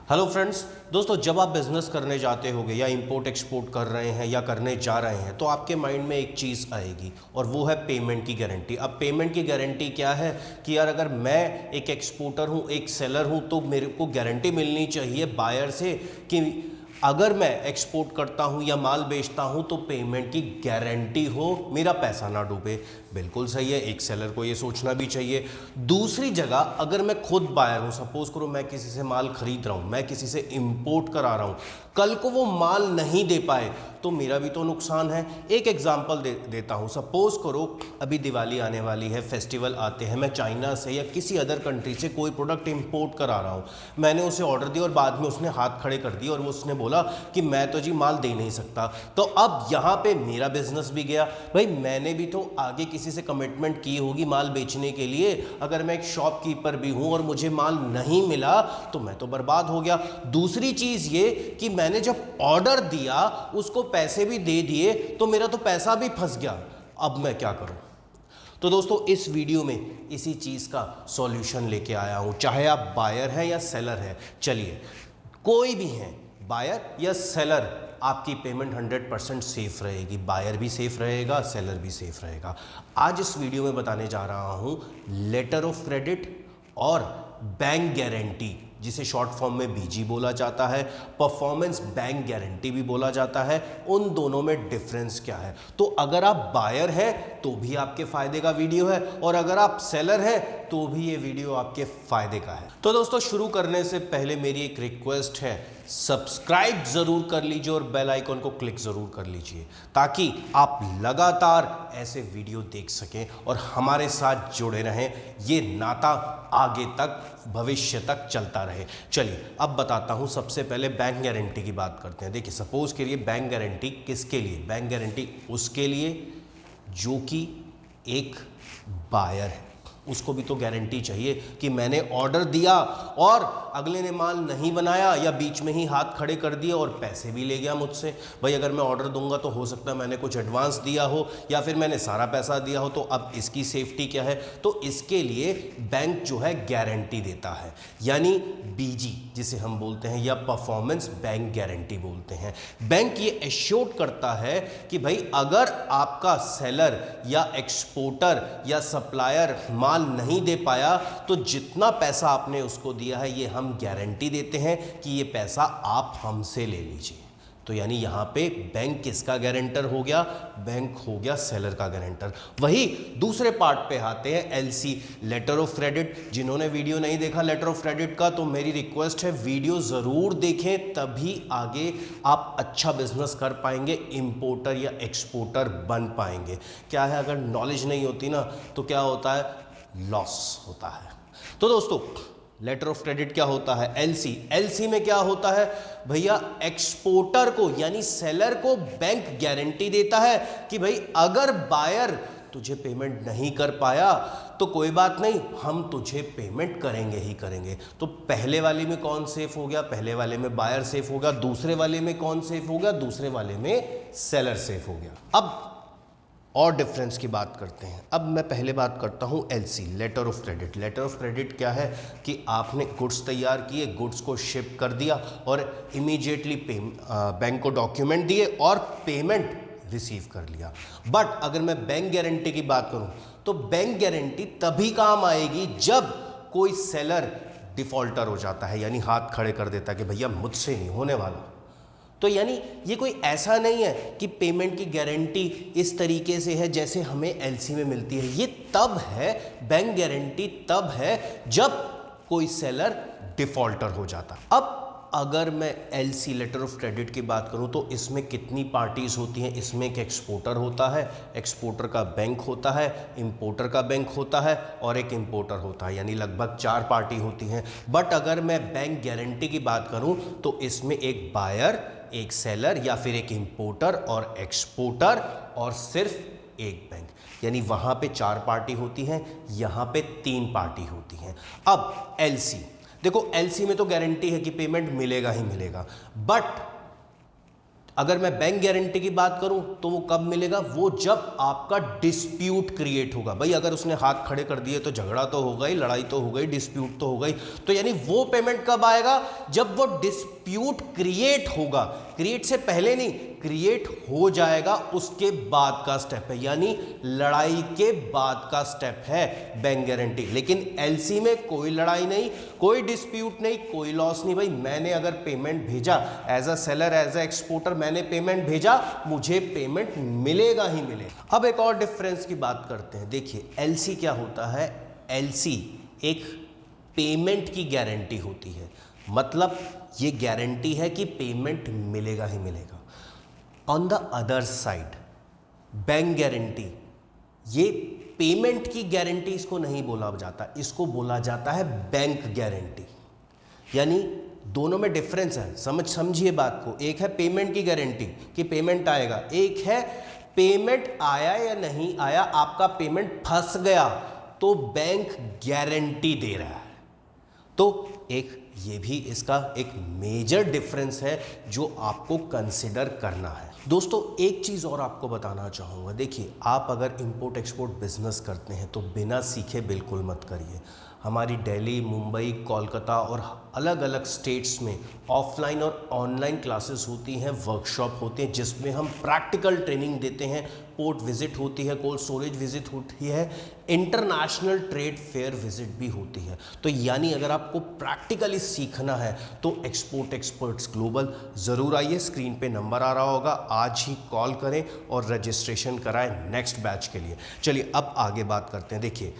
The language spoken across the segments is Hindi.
हेलो फ्रेंड्स, दोस्तों जब आप बिज़नेस करने जाते होगे या इंपोर्ट एक्सपोर्ट कर रहे हैं या करने जा रहे हैं तो आपके माइंड में एक चीज़ आएगी और वो है पेमेंट की गारंटी। अब पेमेंट की गारंटी क्या है कि यार अगर मैं एक एक्सपोर्टर हूँ, एक सेलर हूँ, तो मेरे को गारंटी मिलनी चाहिए बायर से कि अगर मैं एक्सपोर्ट करता हूँ या माल बेचता हूँ तो पेमेंट की गारंटी हो, मेरा पैसा ना डूबे। बिल्कुल सही है, एक सेलर को ये सोचना भी चाहिए। दूसरी जगह अगर मैं खुद बायर हूँ, सपोज करो मैं किसी से माल खरीद रहा हूँ, मैं किसी से इंपोर्ट करा रहा हूँ, कल को वो माल नहीं दे पाए तो मेरा भी तो नुकसान है। एक एग्जांपल देता हूँ। सपोज करो अभी दिवाली आने वाली है, फेस्टिवल आते हैं, मैं चाइना से या किसी अदर कंट्री से कोई प्रोडक्ट इंपोर्ट करा रहा हूँ, मैंने उसे ऑर्डर दिया और बाद में उसने हाथ खड़े कर दिए और वो उसने बोला कि मैं तो जी माल दे नहीं सकता। तो अब यहाँ पे मेरा बिजनेस भी गया। भाई मैंने भी तो आगे किसी से कमिटमेंट की होगी माल बेचने के लिए। अगर मैं एक शॉपकीपर भी हूँ और मुझे माल नहीं मिला तो मैं तो बर्बाद हो गया। दूसरी चीज़ ये कि मैंने जब ऑर्डर दिया उसको पैसे भी दे दिए तो मेरा तो पैसा भी फंस गया। अब मैं क्या करूँ? तो दोस्तों इस वीडियो में इसी चीज़ का सॉल्यूशन लेके आया हूँ। चाहे आप बायर हैं या सेलर हैं, चलिए कोई भी हैं, बायर या सेलर, आपकी पेमेंट 100% सेफ रहेगी। बायर भी सेफ रहेगा, सेलर भी सेफ रहेगा। आज इस वीडियो में बताने जा रहा हूँ लेटर ऑफ क्रेडिट और बैंक गारंटी, जिसे शॉर्ट फॉर्म में बीजी बोला जाता है, परफॉर्मेंस बैंक गारंटी भी बोला जाता है। उन दोनों में डिफरेंस क्या है? तो अगर आप बायर हैं तो भी आपके फायदे का वीडियो है और अगर आप सेलर हैं तो भी ये वीडियो आपके फायदे का है। तो दोस्तों शुरू करने से पहले मेरी एक रिक्वेस्ट है, सब्सक्राइब जरूर कर लीजिए और बेल आइकन को क्लिक जरूर कर लीजिए ताकि आप लगातार ऐसे वीडियो देख सकें और हमारे साथ जुड़े रहें। ये नाता आगे तक, भविष्य तक चलता रहे। चलिए अब बताता हूं। सबसे पहले बैंक गारंटी की बात करते हैं। देखिए सपोज के लिए बैंक गारंटी किसके लिए? बैंक गारंटी उसके लिए जो कि एक बायर है, उसको भी तो गारंटी चाहिए कि मैंने ऑर्डर दिया और अगले ने माल नहीं बनाया या बीच में ही हाथ खड़े कर दिए और पैसे भी ले गया मुझसे। भाई अगर मैं ऑर्डर दूंगा तो हो सकता है मैंने कुछ एडवांस दिया हो या फिर मैंने सारा पैसा दिया हो, तो अब इसकी सेफ्टी क्या है? तो इसके लिए बैंक जो है गारंटी देता है, यानी बीजी जिसे हम बोलते हैं या परफॉर्मेंस बैंक गारंटी बोलते हैं। बैंक ये एश्योर करता है कि भाई अगर आपका सेलर या एक्सपोर्टर या सप्लायर माल नहीं दे पाया तो जितना पैसा आपने उसको दिया है ये हम गारंटी देते हैं कि ये पैसा आप हमसे ले लीजिए। तो यानी यहां पे बैंक किसका गारंटर हो गया? बैंक हो गया सेलर का गारंटर। वही दूसरे पार्ट पे आते हैं, एलसी, लेटर ऑफ क्रेडिट। जिन्होंने वीडियो नहीं देखा लेटर ऑफ क्रेडिट का तो मेरी रिक्वेस्ट है वीडियो जरूर देखें, तभी आगे आप अच्छा बिजनेस कर पाएंगे, इंपोर्टर या एक्सपोर्टर बन पाएंगे। क्या है, अगर नॉलेज नहीं होती ना तो क्या होता है? लॉस होता है। तो दोस्तों लेटर ऑफ क्रेडिट क्या होता है? एलसी। एलसी में क्या होता है भैया? एक्सपोर्टर को यानी सेलर को बैंक गारंटी देता है कि भाई अगर बायर तुझे पेमेंट नहीं कर पाया तो कोई बात नहीं, हम तुझे पेमेंट करेंगे ही करेंगे। तो पहले वाले में कौन सेफ हो गया? पहले वाले में बायर सेफ हो गया। दूसरे वाले में कौन सेफ हो गया? दूसरे वाले में सेलर सेफ हो गया। अब और डिफरेंस की बात करते हैं। अब मैं पहले बात करता हूं LC, letter of credit. Letter of credit क्या है कि आपने गुड्स तैयार किए, गुड्स को शिप कर दिया और इमीडिएटली बैंक को डॉक्यूमेंट दिए और पेमेंट रिसीव कर लिया। बट अगर मैं बैंक गारंटी की बात करूं तो बैंक गारंटी तभी काम आएगी जब कोई सेलर डिफॉल्टर हो जाता है, यानी हाथ खड़े कर देता है कि भैया मुझसे नहीं होने वाला। तो यानी ये कोई ऐसा नहीं है कि पेमेंट की गारंटी इस तरीके से है जैसे हमें एलसी में मिलती है। ये तब है, बैंक गारंटी तब है जब कोई सेलर डिफॉल्टर हो जाता। अब अगर मैं एलसी, लेटर ऑफ क्रेडिट की बात करूं तो इसमें कितनी पार्टीज होती हैं? इसमें एक एक्सपोर्टर होता है, एक्सपोर्टर का बैंक होता है, इंपोर्टर का बैंक होता है और एक इंपोर्टर होता है, यानी लगभग 4 पार्टी होती हैं। बट अगर मैं बैंक गारंटी की बात करूं तो इसमें एक बायर, एक सेलर या फिर एक इंपोर्टर और एक्सपोर्टर और सिर्फ एक बैंक, यानी वहां पे 4 पार्टी होती हैं, यहां पे 3 पार्टी होती हैं। अब एलसी देखो, एलसी में तो गारंटी है कि पेमेंट मिलेगा ही मिलेगा, बट अगर मैं बैंक गारंटी की बात करूं तो वो कब मिलेगा, वो जब आपका डिस्प्यूट क्रिएट होगा। भाई अगर उसने हाथ खड़े कर दिए तो झगड़ा तो हो गई, लड़ाई तो हो गई, डिस्प्यूट तो हो गई, तो यानी वो पेमेंट कब आएगा, जब वो डिस्प्यूट क्रिएट होगा। क्रिएट से पहले नहीं, क्रिएट हो जाएगा उसके बाद का स्टेप है, यानी लड़ाई के बाद का स्टेप है बैंक गारंटी। लेकिन एलसी में कोई लड़ाई नहीं, कोई डिस्प्यूट नहीं, कोई लॉस नहीं। भाई मैंने अगर पेमेंट भेजा as a seller, as a exporter, मैंने पेमेंट भेजा, मुझे पेमेंट मिलेगा ही मिलेगा। अब एक और डिफरेंस की बात करते हैं। देखिए एलसी क्या होता है, एलसी एक पेमेंट की गारंटी होती है, मतलब ये गारंटी है कि पेमेंट मिलेगा ही मिलेगा। On the other side bank guarantee, ये पेमेंट की गारंटी इसको नहीं बोला जाता, इसको बोला जाता है बैंक गारंटी। यानी दोनों में डिफरेंस है, समझिए बात को। एक है पेमेंट की गारंटी कि पेमेंट आएगा, एक है पेमेंट आया या नहीं आया, आपका पेमेंट फंस गया तो बैंक गारंटी दे रहा है। तो एक ये भी इसका एक मेजर डिफरेंस है जो आपको कंसिडर करना है। दोस्तों एक चीज़ और आपको बताना चाहूँगा। देखिए आप अगर इंपोर्ट एक्सपोर्ट बिजनेस करते हैं तो बिना सीखे बिल्कुल मत करिए। हमारी दिल्ली, मुंबई, कोलकाता और अलग अलग स्टेट्स में ऑफलाइन और ऑनलाइन क्लासेस होती हैं, वर्कशॉप होते हैं, जिसमें हम प्रैक्टिकल ट्रेनिंग देते हैं। पोर्ट विजिट होती है, कोल्ड स्टोरेज विजिट होती है, इंटरनेशनल ट्रेड फेयर विजिट भी होती है। तो यानी अगर आपको प्रैक्टिकली सीखना है तो एक्सपोर्ट एक्सपर्ट्स ग्लोबल ज़रूर आइए। स्क्रीन पे नंबर आ रहा होगा, आज ही कॉल करें और रजिस्ट्रेशन कराएं नेक्स्ट बैच के लिए। चलिए अब आगे बात करते हैं। देखिए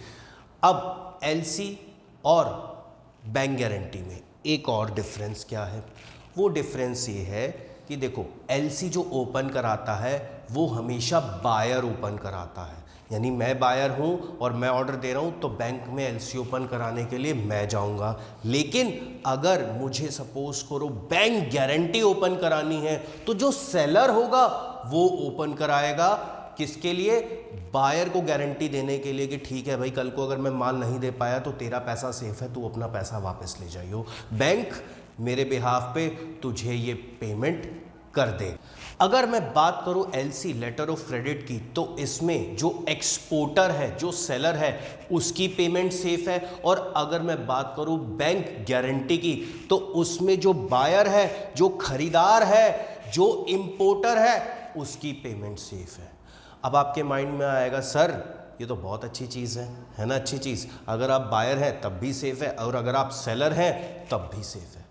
अब एलसी और बैंक गारंटी में एक और डिफरेंस क्या है, वो डिफरेंस ये है कि देखो एलसी जो ओपन कराता है वो हमेशा बायर ओपन कराता है। यानी मैं बायर हूँ और मैं ऑर्डर दे रहा हूँ तो बैंक में एलसी ओपन कराने के लिए मैं जाऊँगा। लेकिन अगर मुझे सपोज करो बैंक गारंटी ओपन करानी है तो जो सेलर होगा वो ओपन कराएगा। किसके लिए, बायर को गारंटी देने के लिए कि ठीक है भाई कल को अगर मैं माल नहीं दे पाया तो तेरा पैसा सेफ है, तू अपना पैसा वापस ले जाइयो, बैंक मेरे बिहाफ पे तुझे ये पेमेंट कर दे। अगर मैं बात करूं एलसी लेटर ऑफ क्रेडिट की तो इसमें जो एक्सपोर्टर है, जो सेलर है, उसकी पेमेंट सेफ है। और अगर मैं बात करूं बैंक गारंटी की तो उसमें जो बायर है, जो खरीदार है, जो इंपोर्टर है, उसकी पेमेंट सेफ है। अब आपके माइंड में आएगा सर ये तो बहुत अच्छी चीज़ है ना, अच्छी चीज़। अगर आप बायर हैं तब भी सेफ है और अगर आप सेलर हैं तब भी सेफ है।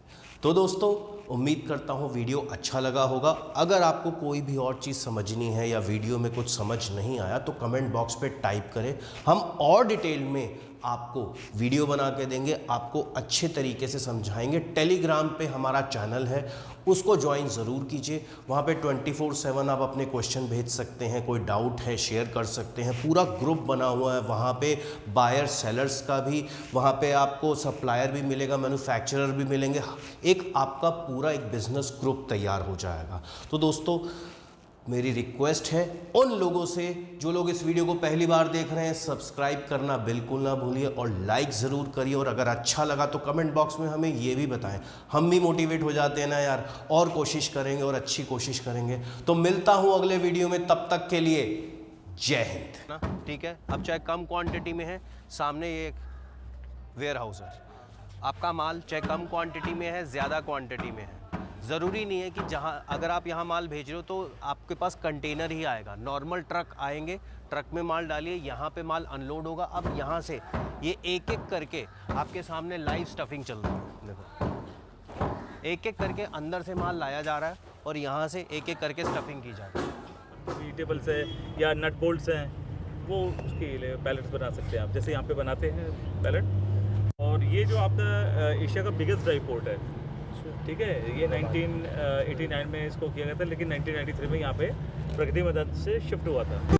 तो दोस्तों उम्मीद करता हूँ वीडियो अच्छा लगा होगा। अगर आपको कोई भी और चीज़ समझनी है या वीडियो में कुछ समझ नहीं आया तो कमेंट बॉक्स पे टाइप करें, हम और डिटेल में आपको वीडियो बना के देंगे, आपको अच्छे तरीके से समझाएंगे। टेलीग्राम पे हमारा चैनल है, उसको ज्वाइन ज़रूर कीजिए। वहाँ पे 24/7 आप अपने क्वेश्चन भेज सकते हैं, कोई डाउट है शेयर कर सकते हैं। पूरा ग्रुप बना हुआ है वहाँ पे, बायर सेलर्स का भी, वहाँ पे आपको सप्लायर भी मिलेगा, मैन्युफैक्चरर भी मिलेंगे। एक आपका पूरा एक बिजनेस ग्रुप तैयार हो जाएगा। तो दोस्तों मेरी रिक्वेस्ट है उन लोगों से जो लोग इस वीडियो को पहली बार देख रहे हैं, सब्सक्राइब करना बिल्कुल ना भूलिए और लाइक ज़रूर करिए। और अगर अच्छा लगा तो कमेंट बॉक्स में हमें ये भी बताएं, हम भी मोटिवेट हो जाते हैं ना यार, और कोशिश करेंगे और अच्छी कोशिश करेंगे। तो मिलता हूँ अगले वीडियो में, तब तक के लिए जय हिंद ना। ठीक है, अब चाहे कम क्वान्टिटी में है, सामने ये एक वेयर हाउस है, आपका माल चाहे कम क्वान्टिटी में है, ज़्यादा क्वान्टिटी में है, ज़रूरी नहीं है कि जहाँ अगर आप यहाँ माल भेज रहे हो तो आपके पास कंटेनर ही आएगा। नॉर्मल ट्रक आएंगे, ट्रक में माल डालिए, यहाँ पे माल अनलोड होगा। अब यहाँ से ये एक एक करके आपके सामने लाइव स्टफिंग चल रही है। देखो एक एक करके अंदर से माल लाया जा रहा है और यहाँ से एक एक करके स्टफिंग की जा रही है। वेजिटेबल्स है या नट बोल्ट्स हैं, वो उसके लिए पैलेट्स बना सकते हैं आप, जैसे यहाँ पे बनाते हैं पैलेट। और ये जो आपका एशिया का बिगेस्ट ड्राई पोर्ट है, ठीक है, ये 1989 में इसको किया गया था, लेकिन 1993 में यहाँ पे प्रगति मदद से शिफ्ट हुआ था।